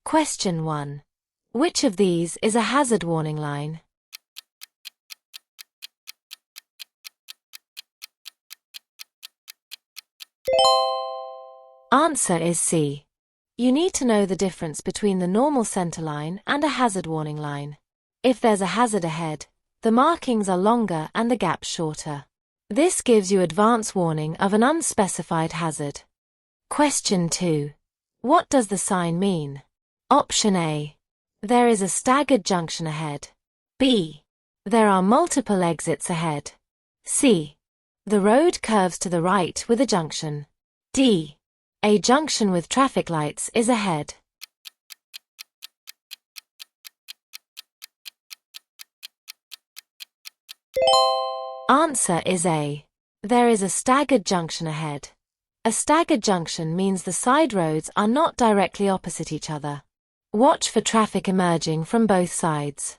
Question 1. Which of these is a hazard warning line? Answer is C. You need to know the difference between the normal center line and a hazard warning line. If there's a hazard ahead, the markings are longer and the gaps shorter. This gives you advance warning of an unspecified hazard. Question 2. What does the sign mean? Option A. There is a staggered junction ahead. B. There are multiple exits ahead. C. The road curves to the right with a junction. D. A junction with traffic lights is ahead. Answer is A. There is a staggered junction ahead. A staggered junction means the side roads are not directly opposite each other. Watch for traffic emerging from both sides.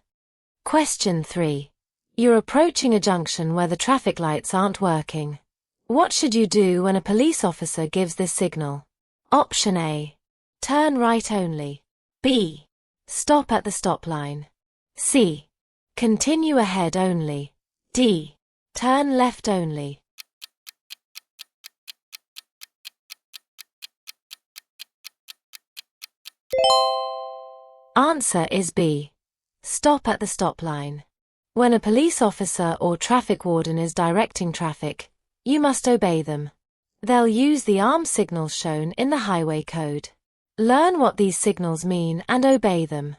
Question 3. You're approaching a junction where the traffic lights aren't working. What should you do when a police officer gives this signal? Option A. Turn right only. B. Stop at the stop line. C. Continue ahead only. D. Turn left only. Answer is B. Stop at the stop line. When a police officer or traffic warden is directing traffic, you must obey them. They'll use the arm signals shown in the highway code. Learn what these signals mean and obey them.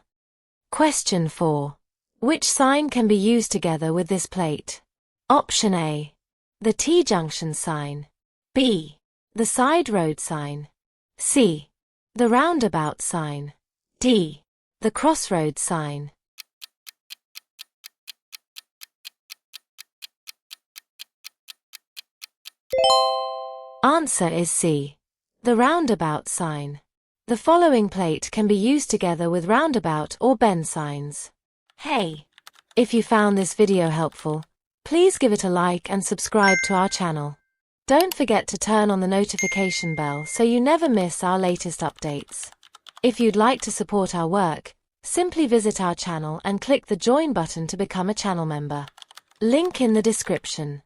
Question 4. Which sign can be used together with this plate? Option A. The T-junction sign. B. The side road sign. C. The roundabout sign. D. The crossroad sign. Answer is C. The roundabout sign. The following plate can be used together with roundabout or bend signs. Hey! If you found this video helpful, please give it a like and subscribe to our channel. Don't forget to turn on the notification bell so you never miss our latest updates. If you'd like to support our work, simply visit our channel and click the join button to become a channel member. Link in the description.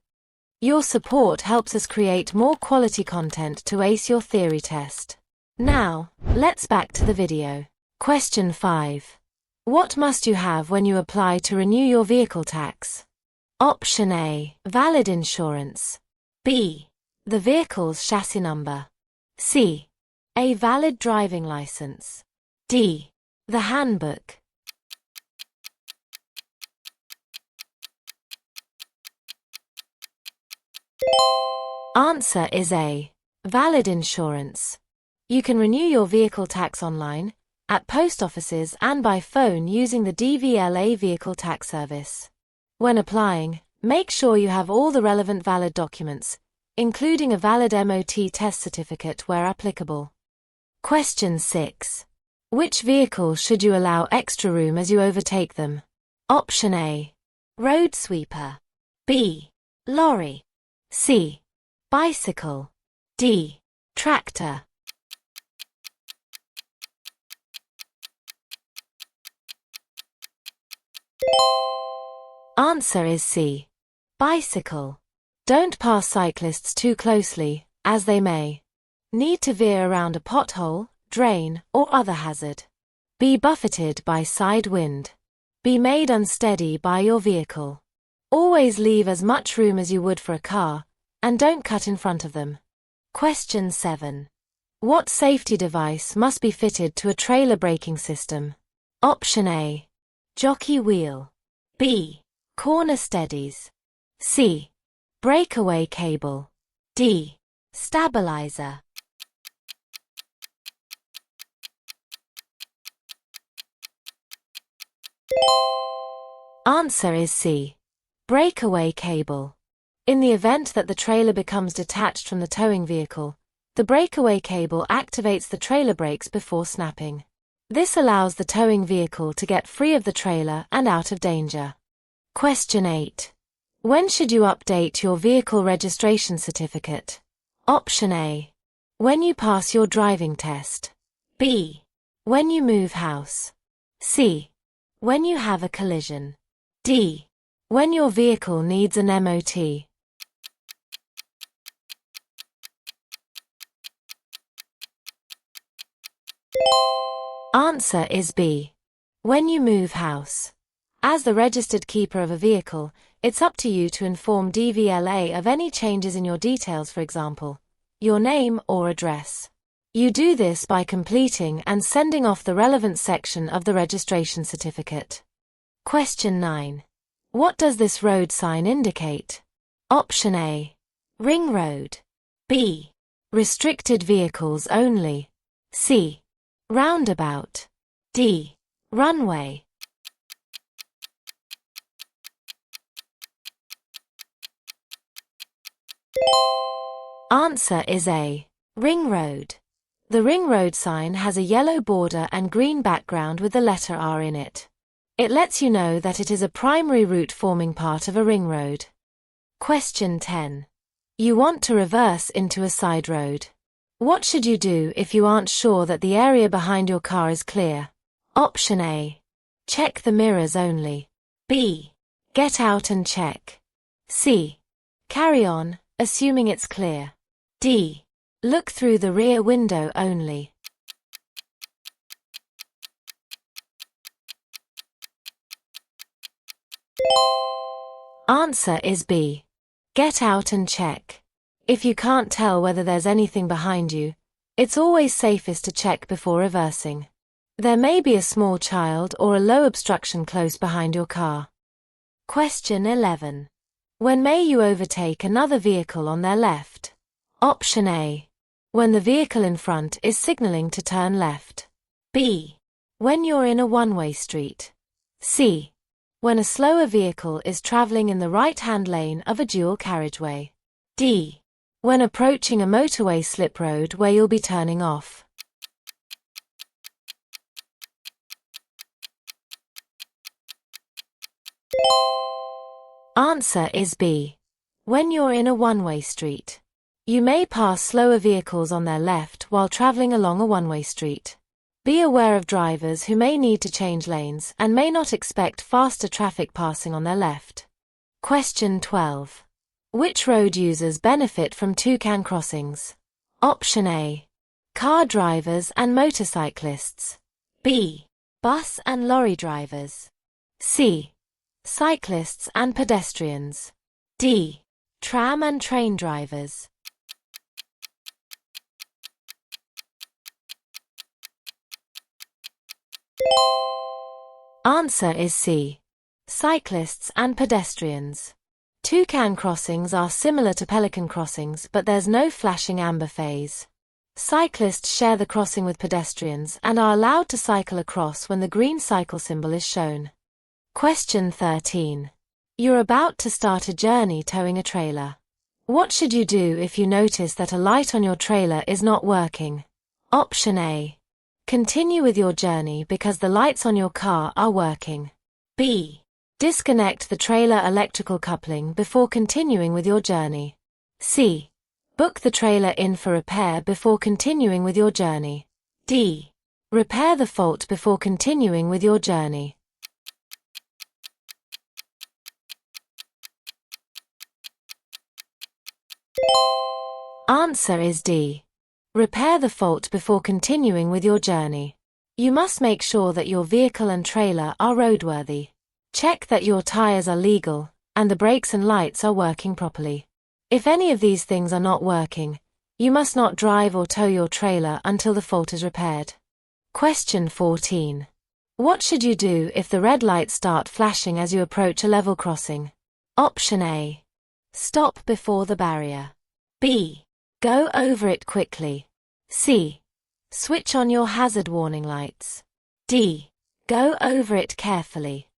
Your support helps us create more quality content to ace your theory test. Now, let's back to the video. Question 5. What must you have when you apply to renew your vehicle tax? Option A. Valid insurance. B. The vehicle's chassis number. C. A valid driving license. D. The handbook. Answer is A. Valid insurance. You can renew your vehicle tax online, at post offices and by phone using the DVLA vehicle tax service. When applying, make sure you have all the relevant valid documents, including a valid MOT test certificate where applicable. Question 6. Which vehicle should you allow extra room as you overtake them? Option A. Road sweeper. B. Lorry. C. Bicycle. D. Tractor. Answer is C. Bicycle. Don't pass cyclists too closely, as they may need to veer around a pothole, drain, or other hazard. Be buffeted by side wind. Be made unsteady by your vehicle. Always leave as much room as you would for a car, and don't cut in front of them. Question 7. What safety device must be fitted to a trailer braking system? Option A. Jockey wheel. B. Corner steadies. C. Breakaway cable. D. Stabilizer. Answer is C. Breakaway cable. In the event that the trailer becomes detached from the towing vehicle, the breakaway cable activates the trailer brakes before snapping. This allows the towing vehicle to get free of the trailer and out of danger. Question 8. When should you update your vehicle registration certificate? Option A. When you pass your driving test. B. When you move house. C. When you have a collision. D. When your vehicle needs an MOT. Answer is B. When you move house. As the registered keeper of a vehicle, it's up to you to inform DVLA of any changes in your details, for example, your name or address. You do this by completing and sending off the relevant section of the registration certificate. Question 9. What does this road sign indicate? Option A. Ring road. B. Restricted vehicles only. C. Roundabout. D. Runway. Answer is A. Ring road. The ring road sign has a yellow border and green background with the letter R in it. It lets you know that it is a primary route forming part of a ring road. Question 10. You want to reverse into a side road. What should you do if you aren't sure that the area behind your car is clear? Option A. Check the mirrors only. B. Get out and check. C. Carry on, assuming it's clear. D. Look through the rear window only. Answer is B. Get out and check. If you can't tell whether there's anything behind you, it's always safest to check before reversing. There may be a small child or a low obstruction close behind your car. Question 11. When may you overtake another vehicle on their left? Option A. When the vehicle in front is signaling to turn left. B. When you're in a one-way street. C. When a slower vehicle is traveling in the right-hand lane of a dual carriageway. D. When approaching a motorway slip road where you'll be turning off. Answer is B. When you're in a one-way street. You may pass slower vehicles on their left while traveling along a one-way street. Be aware of drivers who may need to change lanes and may not expect faster traffic passing on their left. Question 12. Which road users benefit from toucan crossings? Option A. Car drivers and motorcyclists. B. Bus and lorry drivers. C. Cyclists and pedestrians. D. Tram and train drivers. Answer is C. Cyclists and pedestrians. Toucan crossings are similar to pelican crossings, but there's no flashing amber phase. Cyclists share the crossing with pedestrians and are allowed to cycle across when the green cycle symbol is shown. Question 13. You're about to start a journey towing a trailer. What should you do if you notice that a light on your trailer is not working? Option A. Continue with your journey because the lights on your car are working. B. Disconnect the trailer electrical coupling before continuing with your journey. C. Book the trailer in for repair before continuing with your journey. D. Repair the fault before continuing with your journey. Answer is D. Repair the fault before continuing with your journey. You must make sure that your vehicle and trailer are roadworthy. Check that your tires are legal, and the brakes and lights are working properly. If any of these things are not working, you must not drive or tow your trailer until the fault is repaired. Question 14. What should you do if the red lights start flashing as you approach a level crossing? Option A. Stop before the barrier. B. Go over it quickly. C. Switch on your hazard warning lights. D. Go over it carefully.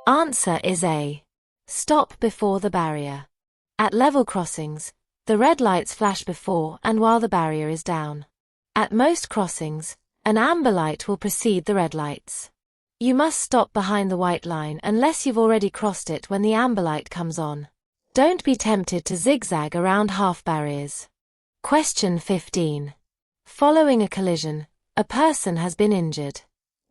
Answer is A. Stop before the barrier. At level crossings, the red lights flash before and while the barrier is down. At most crossings, an amber light will precede the red lights. You must stop behind the white line unless you've already crossed it when the amber light comes on. Don't be tempted to zigzag around half barriers. Question 15. Following a collision, a person has been injured.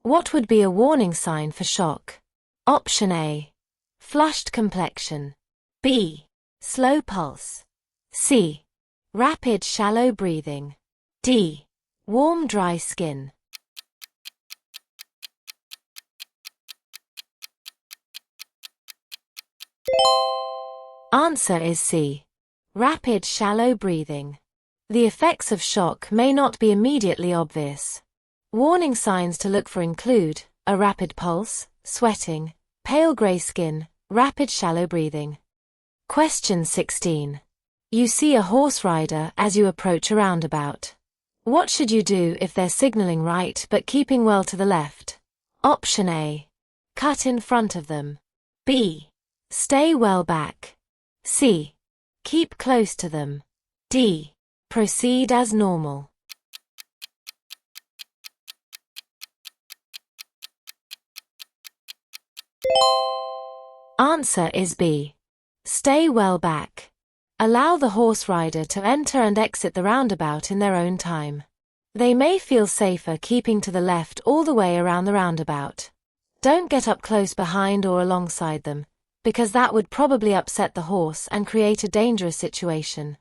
What would be a warning sign for shock? Option A. Flushed complexion. B. Slow pulse. C. Rapid shallow breathing. D. Warm dry skin. Answer is C. Rapid shallow breathing. The effects of shock may not be immediately obvious. Warning signs to look for include a rapid pulse, sweating, pale gray skin, rapid shallow breathing. Question 16. You see a horse rider as you approach a roundabout. What should you do if they're signaling right but keeping well to the left? Option A. Cut in front of them. B. Stay well back. C. Keep close to them. D. Proceed as normal. Answer is B. Stay well back. Allow the horse rider to enter and exit the roundabout in their own time. They may feel safer keeping to the left all the way around the roundabout. Don't get up close behind or alongside them, because that would probably upset the horse and create a dangerous situation.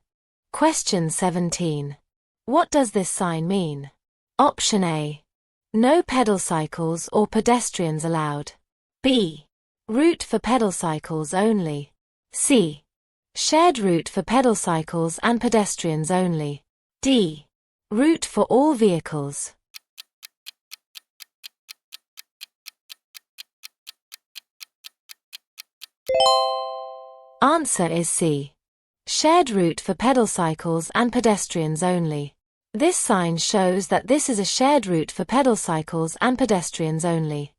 Question 17. What does this sign mean? Option A. No pedal cycles or pedestrians allowed. B. Route for pedal cycles only. C. Shared route for pedal cycles and pedestrians only. D. Route for all vehicles. Answer is C. Shared route for pedal cycles and pedestrians only. This sign shows that this is a shared route for pedal cycles and pedestrians only.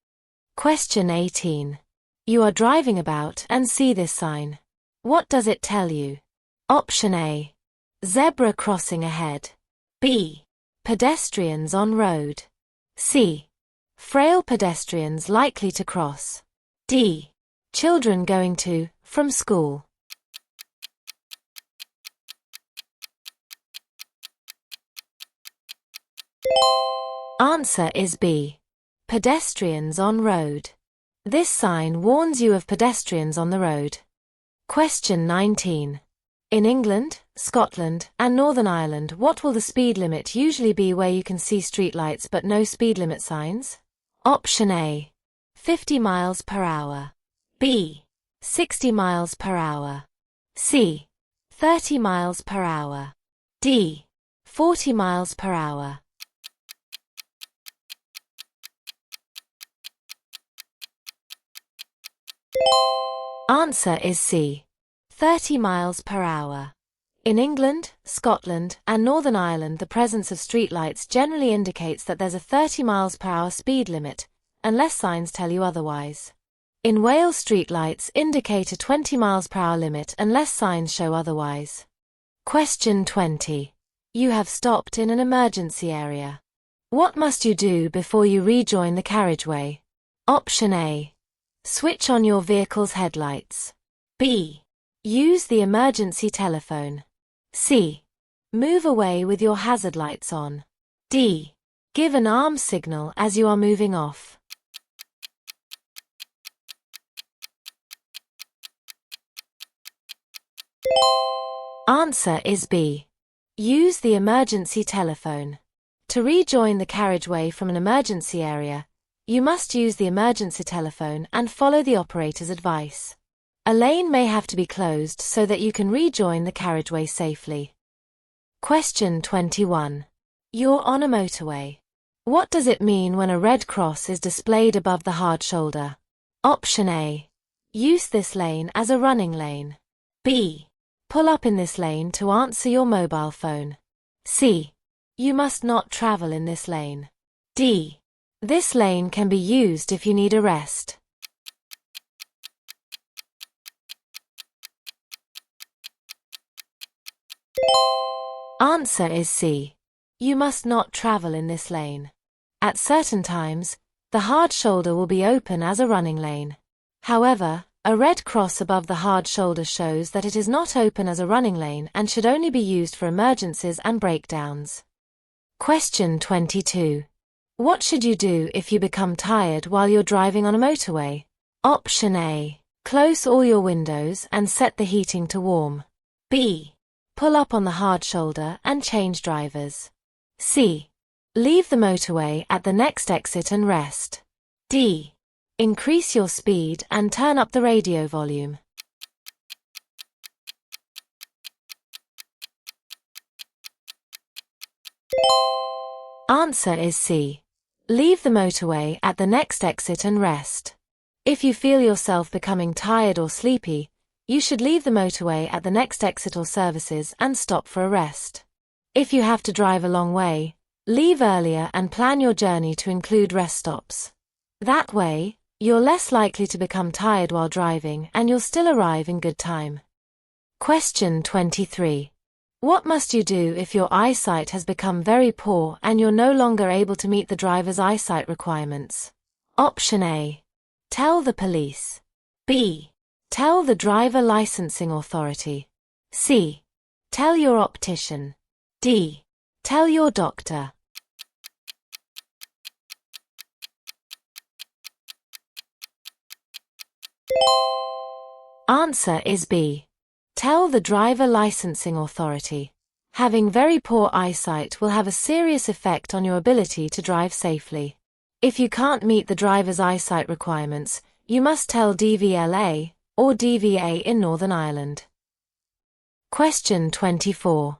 Question 18. You are driving about and see this sign. What does it tell you? Option A. Zebra crossing ahead. B. Pedestrians on road. C. Frail pedestrians likely to cross. D. Children going to, from school. Answer is B. Pedestrians on road. This sign warns you of pedestrians on the road. Question 19. In England, Scotland, and Northern Ireland, what will the speed limit usually be where you can see streetlights but no speed limit signs? Option A. 50 miles per hour. B. 60 miles per hour. C. 30 miles per hour. D. 40 miles per hour. Answer is C. 30 miles per hour. In England, Scotland, and Northern Ireland, the presence of streetlights generally indicates that there's a 30 miles per hour speed limit, unless signs tell you otherwise. In Wales, streetlights indicate a 20 miles per hour limit unless signs show otherwise. Question 20. You have stopped in an emergency area. What must you do before you rejoin the carriageway? Option A. Switch on your vehicle's headlights. B. Use the emergency telephone. C. Move away with your hazard lights on. D. Give an arm signal as you are moving off. Answer is B. Use the emergency telephone. To rejoin the carriageway from an emergency area, you must use the emergency telephone and follow the operator's advice. A lane may have to be closed so that you can rejoin the carriageway safely. Question 21. You're on a motorway. What does it mean when a red cross is displayed above the hard shoulder? Option A. Use this lane as a running lane. B. Pull up in this lane to answer your mobile phone. C. You must not travel in this lane. D. This lane can be used if you need a rest. Answer is C. You must not travel in this lane. At certain times, the hard shoulder will be open as a running lane. However, A red cross above the hard shoulder shows that it is not open as a running lane and should only be used for emergencies and breakdowns. Question 22. What should you do if you become tired while you're driving on a motorway? Option A. Close all your windows and set the heating to warm. B. Pull up on the hard shoulder and change drivers. C. Leave the motorway at the next exit and rest. D. Increase your speed and turn up the radio volume. Answer is C. Leave the motorway at the next exit and rest. If you feel yourself becoming tired or sleepy, you should leave the motorway at the next exit or services and stop for a rest. If you have to drive a long way, leave earlier and plan your journey to include rest stops. That way, you're less likely to become tired while driving and you'll still arrive in good time. Question 23. What must you do if your eyesight has become very poor and you're no longer able to meet the driver's eyesight requirements? Option A. Tell the police. B. Tell the driver licensing authority. C. Tell your optician. D. Tell your doctor. Answer is B. Tell the driver licensing authority. Having very poor eyesight will have a serious effect on your ability to drive safely. If you can't meet the driver's eyesight requirements, you must tell DVLA or DVA in Northern Ireland. Question 24.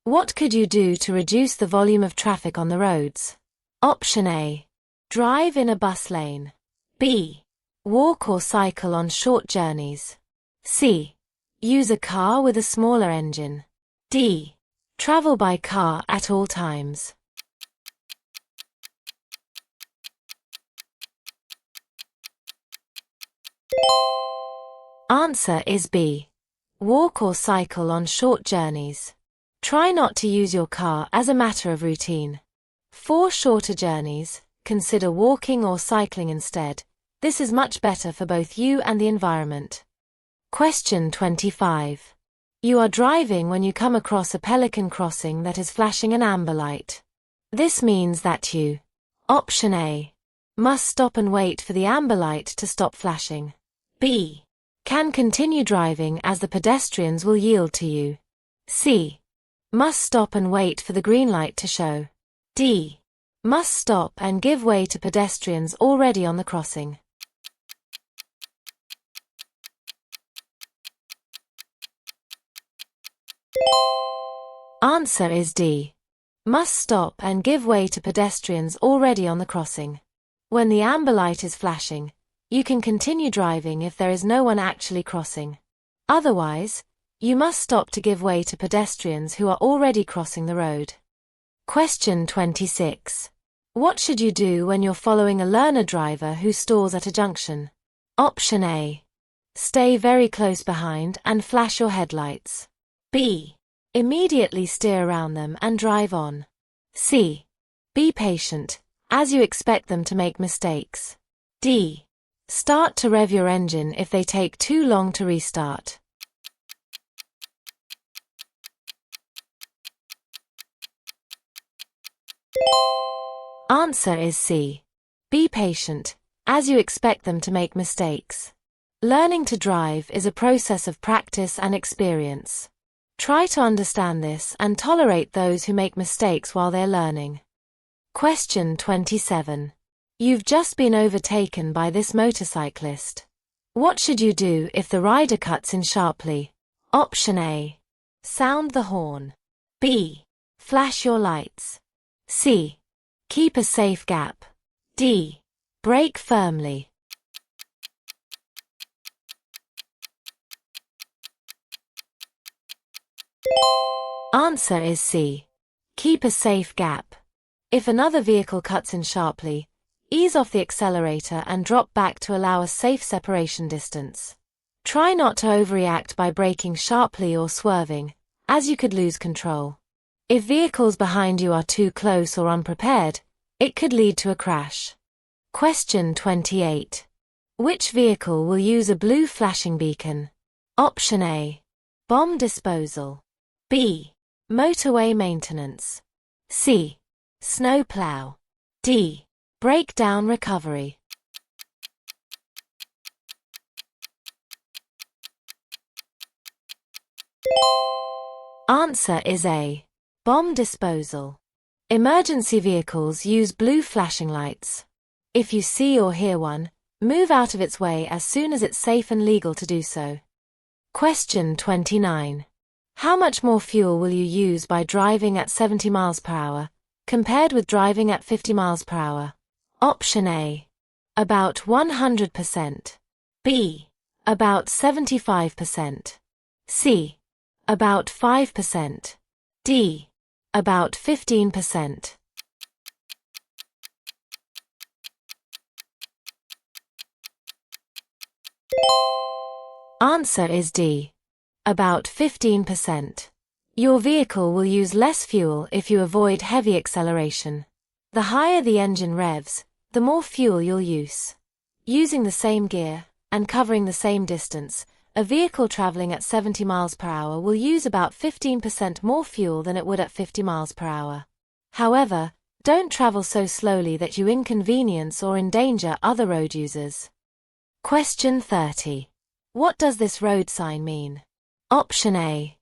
What could you do to reduce the volume of traffic on the roads? Option A. Drive in a bus lane. B. Walk or cycle on short journeys. C. Use a car with a smaller engine. D. Travel by car at all times. Answer is B. Walk or cycle on short journeys. Try not to use your car as a matter of routine. For shorter journeys, consider walking or cycling instead. This is much better for both you and the environment. Question 25. You are driving when you come across a pelican crossing that is flashing an amber light. This means that you, Option A, must stop and wait for the amber light to stop flashing. B, can continue driving as the pedestrians will yield to you. C, must stop and wait for the green light to show. D, must stop and give way to pedestrians already on the crossing. Answer is D. Must stop and give way to pedestrians already on the crossing. When the amber light is flashing, you can continue driving if there is no one actually crossing. Otherwise, you must stop to give way to pedestrians who are already crossing the road. Question 26. What should you do when you're following a learner driver who stalls at a junction? Option A. Stay very close behind and flash your headlights. B. Immediately steer around them and drive on. C. Be patient, as you expect them to make mistakes. D. Start to rev your engine if they take too long to restart. Answer is C. Be patient, as you expect them to make mistakes. Learning to drive is a process of practice and experience. Try to understand this and tolerate those who make mistakes while they're learning. Question 27. You've just been overtaken by this motorcyclist. What should you do if the rider cuts in sharply? Option A. Sound the horn. B. Flash your lights. C. Keep a safe gap. D. Brake firmly. Answer is C. Keep a safe gap. If another vehicle cuts in sharply, ease off the accelerator and drop back to allow a safe separation distance. Try not to overreact by braking sharply or swerving, as you could lose control. If vehicles behind you are too close or unprepared, it could lead to a crash. Question 28. Which vehicle will use a blue flashing beacon? Option A. Bomb disposal. B. Motorway maintenance. C. Snow plow. D. Breakdown recovery. Answer is A. Bomb disposal. Emergency vehicles use blue flashing lights. If you see or hear one, move out of its way as soon as it's safe and legal to do so. Question 29. How much more fuel will you use by driving at 70 miles per hour, compared with driving at 50 miles per hour? Option A. About 100%. B. About 75%. C. About 5%. D. About 15%. Answer is D. About 15%. Your vehicle will use less fuel if you avoid heavy acceleration. The higher the engine revs, the more fuel you'll use. Using the same gear, and covering the same distance, a vehicle traveling at 70 miles per hour will use about 15% more fuel than it would at 50 miles per hour. However, don't travel so slowly that you inconvenience or endanger other road users. Question 30. What does this road sign mean? Option A.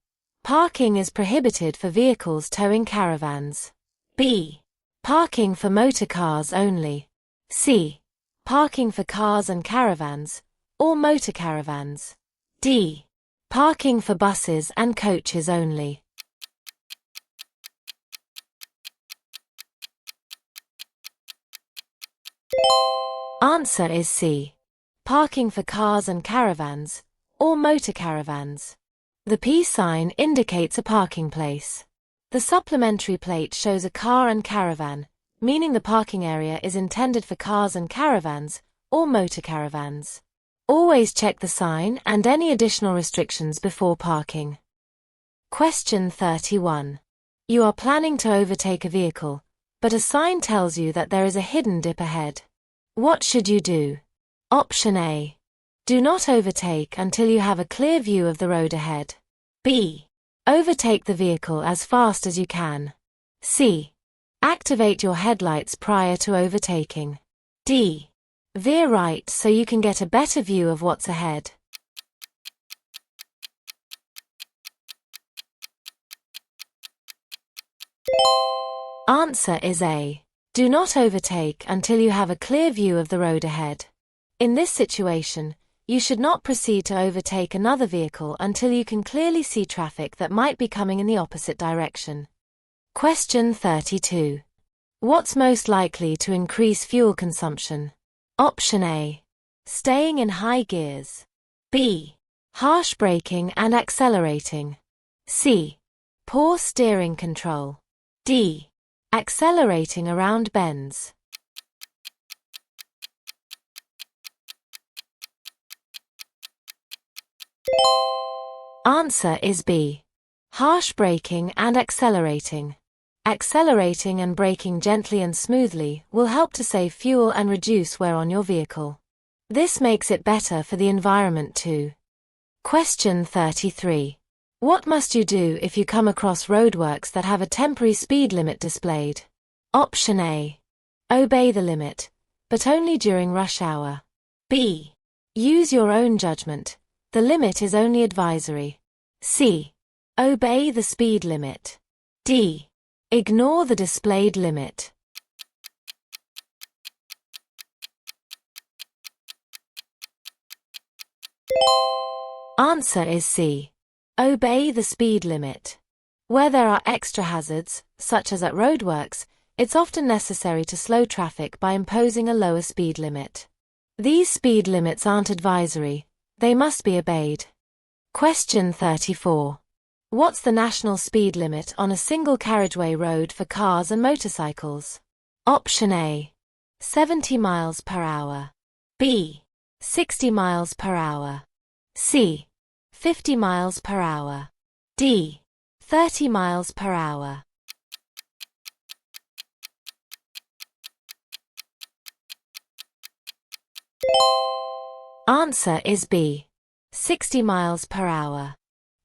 Parking is prohibited for vehicles towing caravans. B. Parking for motor cars only. C. Parking for cars and caravans, or motor caravans. D. Parking for buses and coaches only. Answer is C. Parking for cars and caravans, or motor caravans. The P sign indicates a parking place. The supplementary plate shows a car and caravan, meaning the parking area is intended for cars and caravans, or motor caravans. Always check the sign and any additional restrictions before parking. Question 31. You are planning to overtake a vehicle, but a sign tells you that there is a hidden dip ahead. What should you do? Option A. Do not overtake until you have a clear view of the road ahead. B. Overtake the vehicle as fast as you can. C. Activate your headlights prior to overtaking. D. Veer right so you can get a better view of what's ahead. Answer is A. Do not overtake until you have a clear view of the road ahead. In this situation, you should not proceed to overtake another vehicle until you can clearly see traffic that might be coming in the opposite direction. Question 32. What's most likely to increase fuel consumption? Option A. Staying in high gears. B. Harsh braking and accelerating. C. Poor steering control. D. Accelerating around bends. Answer is B. Harsh braking and accelerating. Accelerating and braking gently and smoothly will help to save fuel and reduce wear on your vehicle. This makes it better for the environment too. Question 33. What must you do if you come across roadworks that have a temporary speed limit displayed? Option A. Obey the limit, but only during rush hour. B. Use your own judgment. The limit is only advisory. C. Obey the speed limit. D. Ignore the displayed limit. Answer is C. Obey the speed limit. Where there are extra hazards, such as at roadworks, it's often necessary to slow traffic by imposing a lower speed limit. These speed limits aren't advisory, they must be obeyed. Question 34. What's the national speed limit on a single carriageway road for cars and motorcycles? Option A. 70 miles per hour. B. 60 miles per hour. C. 50 miles per hour. D. 30 miles per hour. Answer is B. 60 miles per hour.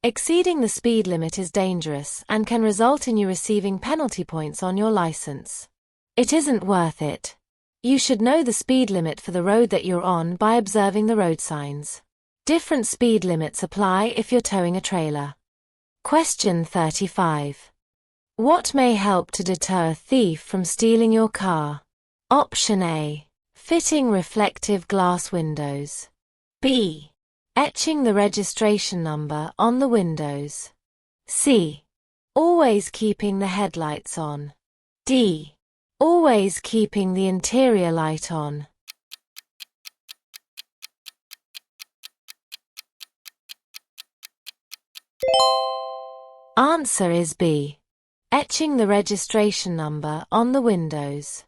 Exceeding the speed limit is dangerous and can result in you receiving penalty points on your license. It isn't worth it. You should know the speed limit for the road that you're on by observing the road signs. Different speed limits apply if you're towing a trailer. Question 35. What may help to deter a thief from stealing your car? Option A. Fitting reflective glass windows. B. Etching the registration number on the windows. C. Always keeping the headlights on. D. Always keeping the interior light on. Answer is B. Etching the registration number on the windows.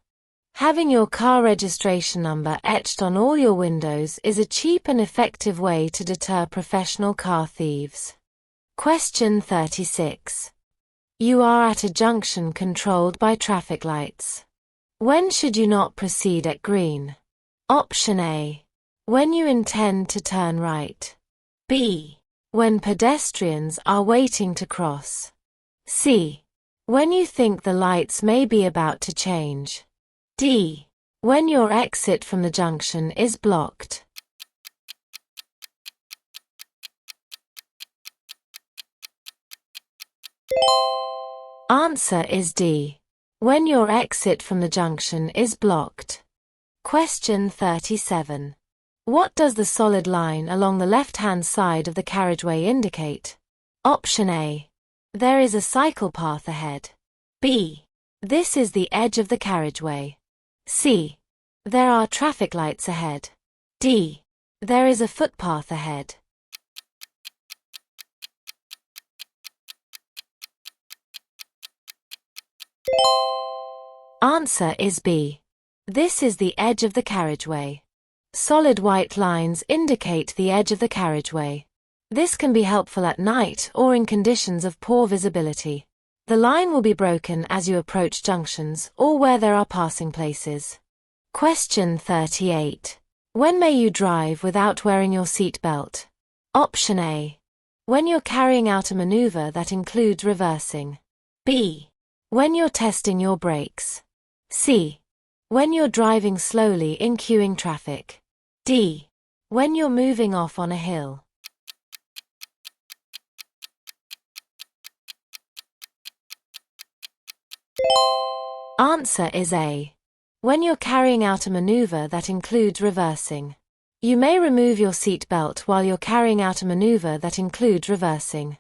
Having your car registration number etched on all your windows is a cheap and effective way to deter professional car thieves. Question 36. You are at a junction controlled by traffic lights. When should you not proceed at green? Option A. When you intend to turn right. B. When pedestrians are waiting to cross. C. When you think the lights may be about to change. D. When your exit from the junction is blocked. Answer is D. When your exit from the junction is blocked. Question 37. What does the solid line along the left-hand side of the carriageway indicate? Option A. There is a cycle path ahead. B. This is the edge of the carriageway. C. There are traffic lights ahead. D. There is a footpath ahead. Answer is B. This is the edge of the carriageway. Solid white lines indicate the edge of the carriageway. This can be helpful at night or in conditions of poor visibility. The line will be broken as you approach junctions or where there are passing places. Question 38. When may you drive without wearing your seat belt? Option A. When you're carrying out a maneuver that includes reversing. B. When you're testing your brakes. C. When you're driving slowly in queuing traffic. D. When you're moving off on a hill. Answer is A. When you're carrying out a maneuver that includes reversing. You may remove your seat belt while you're carrying out a maneuver that includes reversing.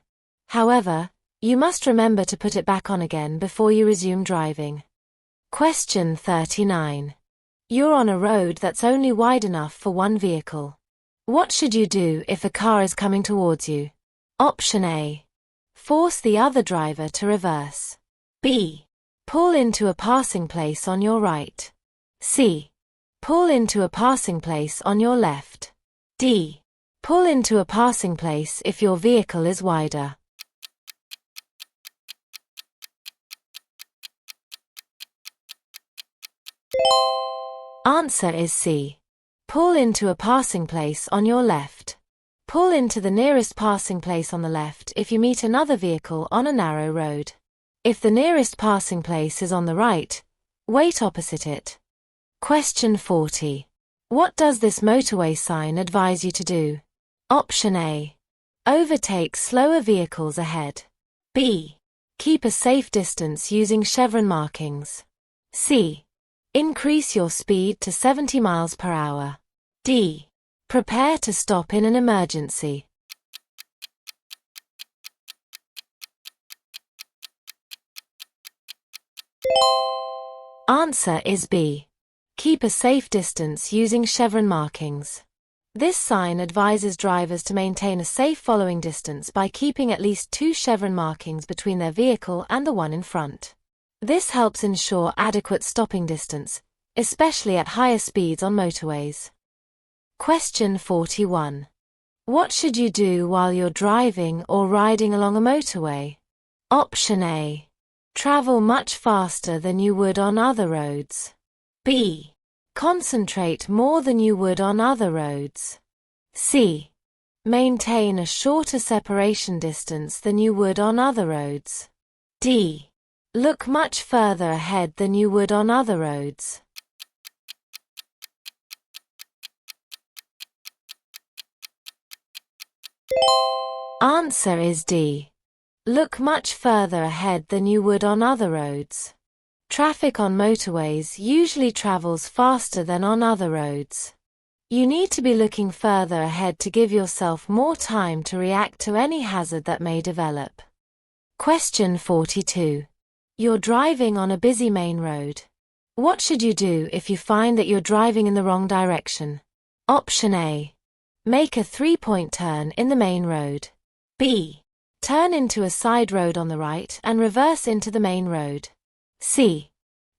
However, you must remember to put it back on again before you resume driving. Question 39. You're on a road that's only wide enough for one vehicle. What should you do if a car is coming towards you? Option A. Force the other driver to reverse. B. Pull into a passing place on your right. C. Pull into a passing place on your left. D. Pull into a passing place if your vehicle is wider. Answer is C. Pull into a passing place on your left. Pull into the nearest passing place on the left if you meet another vehicle on a narrow road. If the nearest passing place is on the right, wait opposite it. Question 40. What does this motorway sign advise you to do? Option A. Overtake slower vehicles ahead. B. Keep a safe distance using chevron markings. C. Increase your speed to 70 miles per hour. D. Prepare to stop in an emergency. Answer is B. Keep a safe distance using chevron markings. This sign advises drivers to maintain a safe following distance by keeping at least 2 chevron markings between their vehicle and the one in front. This helps ensure adequate stopping distance, especially at higher speeds on motorways. Question 41. What should you do while you're driving or riding along a motorway? Option A. Travel much faster than you would on other roads. B. Concentrate more than you would on other roads. C. Maintain a shorter separation distance than you would on other roads. D. Look much further ahead than you would on other roads. Answer is D. Look much further ahead than you would on other roads. Traffic on motorways usually travels faster than on other roads. You need to be looking further ahead to give yourself more time to react to any hazard that may develop. Question 42. You're driving on a busy main road. What should you do if you find that you're driving in the wrong direction? Option A. Make a 3-point turn in the main road. B. Turn into a side road on the right and reverse into the main road. C.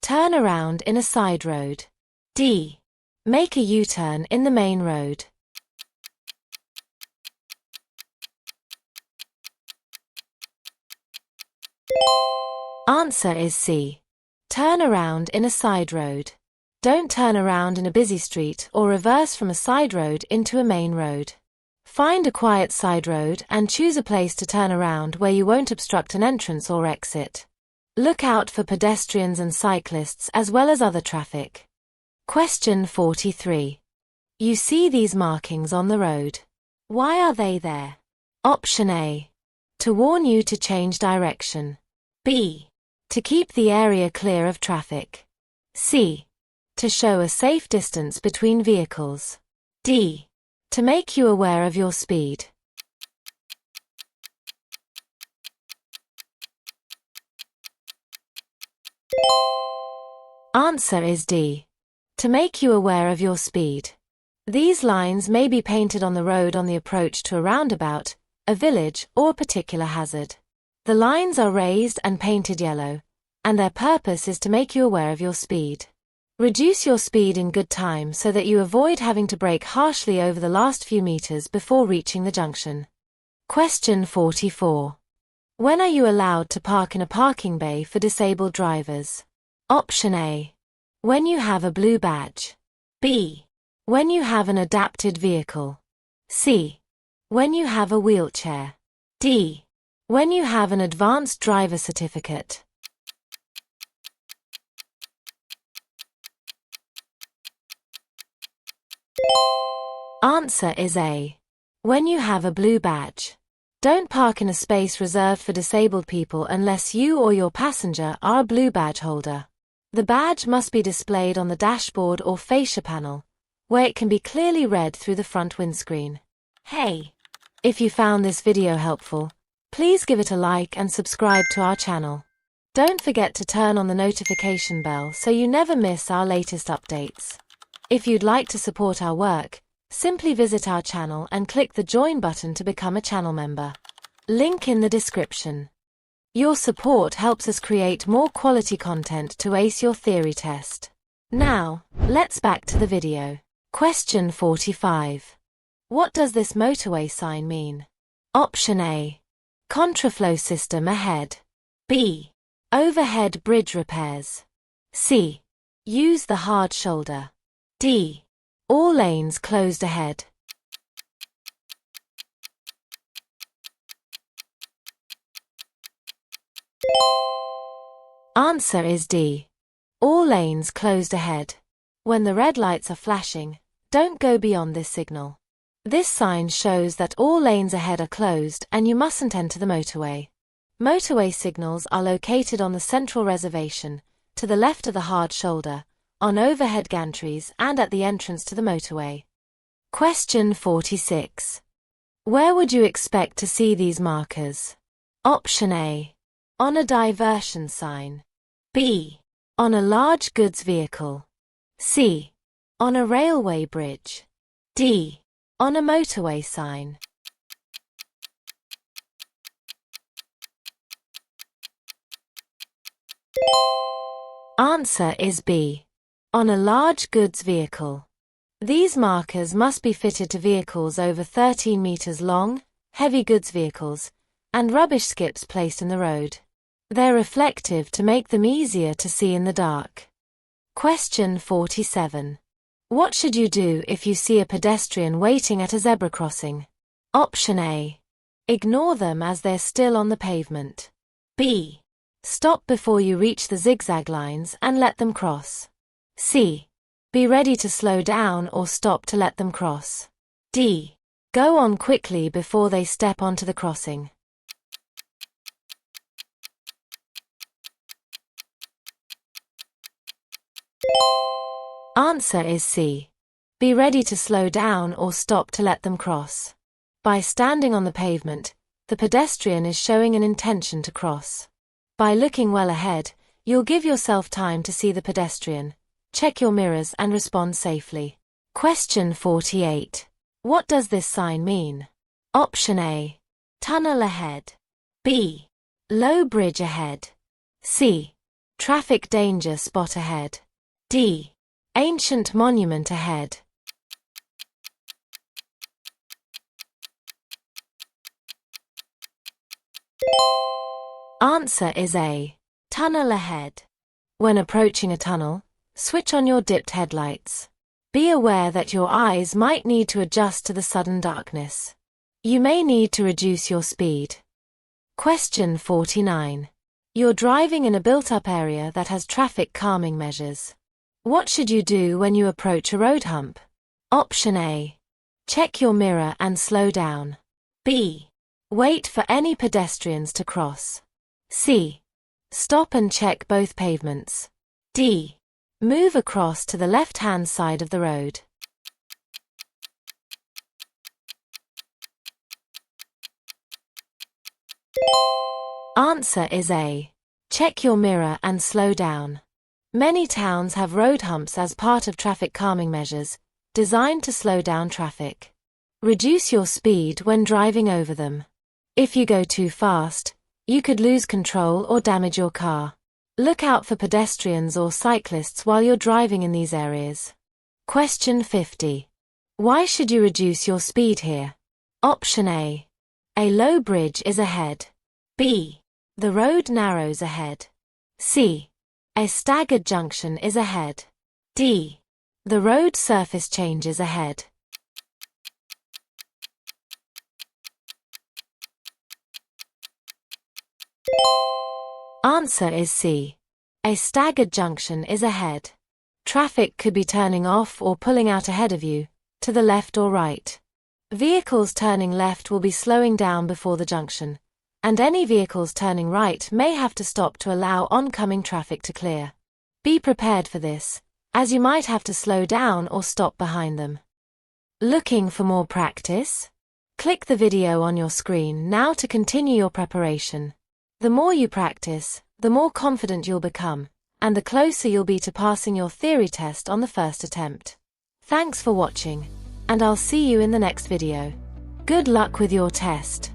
Turn around in a side road. D. Make a U-turn in the main road. Answer is C. Turn around in a side road. Don't turn around in a busy street or reverse from a side road into a main road. Find a quiet side road and choose a place to turn around where you won't obstruct an entrance or exit. Look out for pedestrians and cyclists as well as other traffic. Question 43. You see these markings on the road. Why are they there? Option A. To warn you to change direction. B. To keep the area clear of traffic. C. To show a safe distance between vehicles. D. To make you aware of your speed. Answer is D. To make you aware of your speed. These lines may be painted on the road on the approach to a roundabout, a village, or a particular hazard. The lines are raised and painted yellow, and their purpose is to make you aware of your speed. Reduce your speed in good time so that you avoid having to brake harshly over the last few meters before reaching the junction. Question 44. When are you allowed to park in a parking bay for disabled drivers? Option A. When you have a blue badge. B. When you have an adapted vehicle. C. When you have a wheelchair. D. When you have an advanced driver certificate. Answer is A. When you have a blue badge. Don't park in a space reserved for disabled people unless you or your passenger are a blue badge holder. The badge must be displayed on the dashboard or fascia panel, where it can be clearly read through the front windscreen. Hey! If you found this video helpful, please give it a like and subscribe to our channel. Don't forget to turn on the notification bell so you never miss our latest updates. If you'd like to support our work, simply visit our channel and click the join button to become a channel member. Link in the description. Your support helps us create more quality content to ace your theory test. Now, let's back to the video. Question 45. What does this motorway sign mean? Option A. Contraflow system ahead. B. Overhead bridge repairs. C. Use the hard shoulder. D. All lanes closed ahead. Answer is D. All lanes closed ahead. When the red lights are flashing, don't go beyond this signal. This sign shows that all lanes ahead are closed and you mustn't enter the motorway. Motorway signals are located on the central reservation, to the left of the hard shoulder, on overhead gantries and at the entrance to the motorway. Question 46. Where would you expect to see these markers? Option A. On a diversion sign. B. On a large goods vehicle. C. On a railway bridge. D. On a motorway sign. Answer is B. On a large goods vehicle. These markers must be fitted to vehicles over 13 meters long, heavy goods vehicles, and rubbish skips placed in the road. They're reflective to make them easier to see in the dark. Question 47. What should you do if you see a pedestrian waiting at a zebra crossing? Option A. Ignore them as they're still on the pavement. B. Stop before you reach the zigzag lines and let them cross. C. Be ready to slow down or stop to let them cross. D. Go on quickly before they step onto the crossing. Answer is C. Be ready to slow down or stop to let them cross. By standing on the pavement, the pedestrian is showing an intention to cross. By looking well ahead, you'll give yourself time to see the pedestrian, check your mirrors and respond safely. Question 48. What does this sign mean? Option A. Tunnel ahead. B. Low bridge ahead. C. Traffic danger spot ahead. D. Ancient monument ahead. Answer is A. Tunnel ahead. When approaching a tunnel, switch on your dipped headlights. Be aware that your eyes might need to adjust to the sudden darkness. You may need to reduce your speed. Question 49. You're driving in a built-up area that has traffic calming measures. What should you do when you approach a road hump? Option A. Check your mirror and slow down. B. Wait for any pedestrians to cross. C. Stop and check both pavements. D. Move across to the left-hand side of the road. Answer is A. Check your mirror and slow down. Many towns have road humps as part of traffic calming measures, designed to slow down traffic. Reduce your speed when driving over them. If you go too fast, you could lose control or damage your car. Look out for pedestrians or cyclists while you're driving in these areas. Question 50. Why should you reduce your speed here? Option A. A low bridge is ahead. B. The road narrows ahead. C. A staggered junction is ahead. D. The road surface changes ahead. Answer is C. A staggered junction is ahead. Traffic could be turning off or pulling out ahead of you, to the left or right. Vehicles turning left will be slowing down before the junction, and any vehicles turning right may have to stop to allow oncoming traffic to clear. Be prepared for this, as you might have to slow down or stop behind them. Looking for more practice? Click the video on your screen now to continue your preparation. The more you practice, the more confident you'll become, and the closer you'll be to passing your theory test on the first attempt. Thanks for watching, and I'll see you in the next video. Good luck with your test.